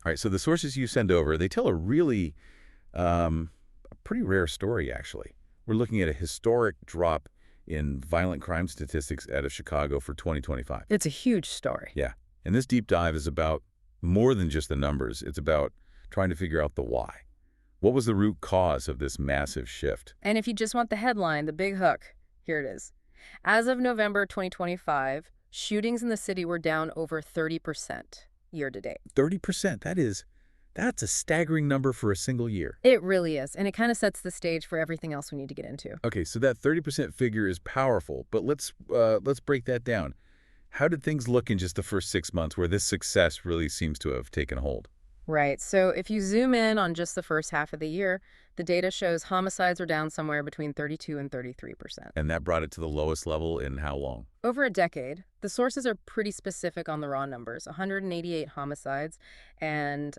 All right, so the sources you send over, they tell a really, a pretty rare story, actually. We're looking at a historic drop in violent crime statistics out of Chicago for 2025. It's a huge story. Yeah, and this deep dive is about more than just the numbers. It's about trying to figure out the why. What was the root cause of this massive shift? And if you just want the headline, the big hook, here it is. As of November 2025, shootings in the city were down over 30% year to date. 30%. That's a staggering number for a single year. It really is, and it kind of sets the stage for everything else we need to get into. Okay, so that 30% figure is powerful, but let's break that down. How did things look in just the first 6 months where this success really seems to have taken hold? Right, so if you zoom in on just the first half of the year, the data shows homicides are down somewhere between 32 and 33%. And that brought it to the lowest level in how long? Over a decade. The sources are pretty specific on the raw numbers: 188 homicides and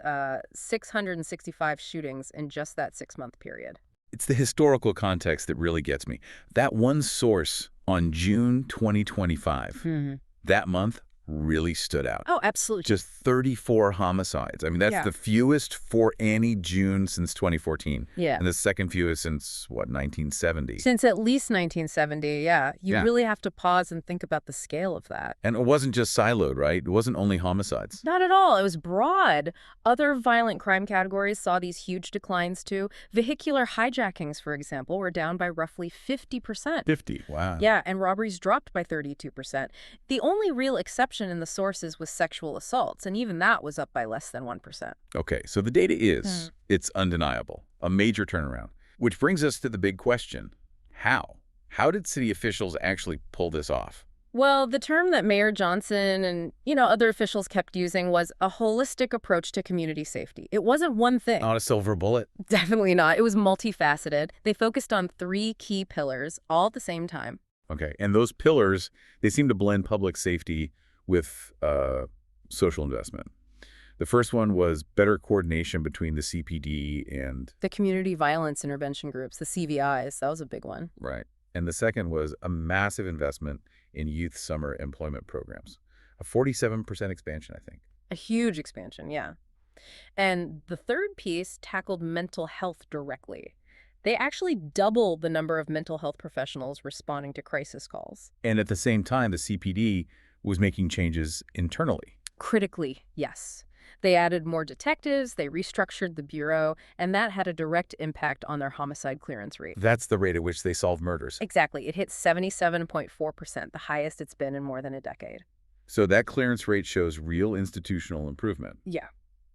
665 shootings in just that 6-month period. It's the historical context that really gets me. That one source on June 2025, that month really stood out. Oh, absolutely. Just 34 homicides. I mean, that's the fewest for any June since 2014. Yeah. And the second fewest since, what, 1970? Since at least 1970, yeah. You really have to pause and think about the scale of that. And it wasn't just siloed, right? It wasn't only homicides. Not at all. It was broad. Other violent crime categories saw these huge declines too. Vehicular hijackings, for example, were down by roughly 50%. 50, wow. Yeah, and robberies dropped by 32%. The only real exception in the sources was sexual assaults, and even that was up by less than 1%. Okay, so the data is, it's undeniable, a major turnaround. Which brings us to the big question. How? How did city officials actually pull this off? Well, the term that Mayor Johnson and, other officials kept using was a holistic approach to community safety. It wasn't one thing. Not a silver bullet? Definitely not. It was multifaceted. They focused on 3 key pillars all at the same time. Okay, and those pillars, they seem to blend public safety with social investment. The first one was better coordination between the CPD and the Community Violence Intervention Groups, the CVIs. That was a big one. Right. And the second was a massive investment in youth summer employment programs. A 47% expansion, I think. A huge expansion, yeah. And the third piece tackled mental health directly. They actually doubled the number of mental health professionals responding to crisis calls. And at the same time, the CPD was making changes internally. Critically, yes. They added more detectives, they restructured the bureau, and that had a direct impact on their homicide clearance rate. That's the rate at which they solve murders. Exactly. It hit 77.4%, the highest it's been in more than a decade. So that clearance rate shows real institutional improvement. Yeah.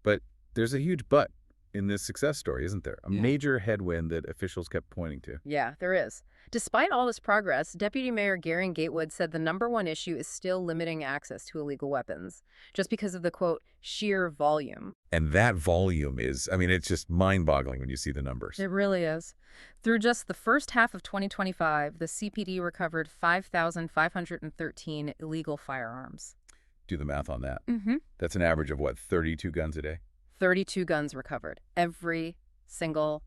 But there's a huge but in this success story, isn't there? A major headwind that officials kept pointing to. Yeah, there is. Despite all this progress, Deputy Mayor Garen Gatewood said the #1 issue is still limiting access to illegal weapons, just because of the, quote, sheer volume. And that volume is, I mean, it's just mind-boggling when you see the numbers. It really is. Through just the first half of 2025, the CPD recovered 5,513 illegal firearms. Do the math on that. That's an average of, what, 32 guns a day? 32 guns recovered every single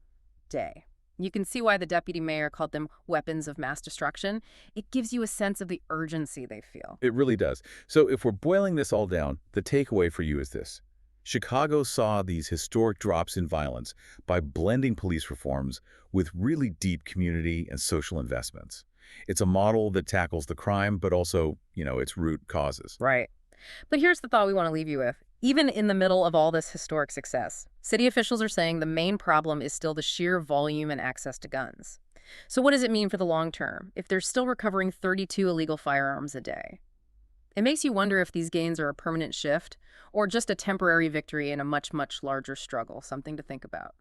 day. You can see why the deputy mayor called them weapons of mass destruction. It gives you a sense of the urgency they feel. It really does. So if we're boiling this all down, the takeaway for you is this. Chicago saw these historic drops in violence by blending police reforms with really deep community and social investments. It's a model that tackles the crime, but also, its root causes. Right. But here's the thought we want to leave you with. Even in the middle of all this historic success, city officials are saying the main problem is still the sheer volume and access to guns. So what does it mean for the long term if they're still recovering 32 illegal firearms a day? It makes you wonder if these gains are a permanent shift or just a temporary victory in a much, much larger struggle, something to think about.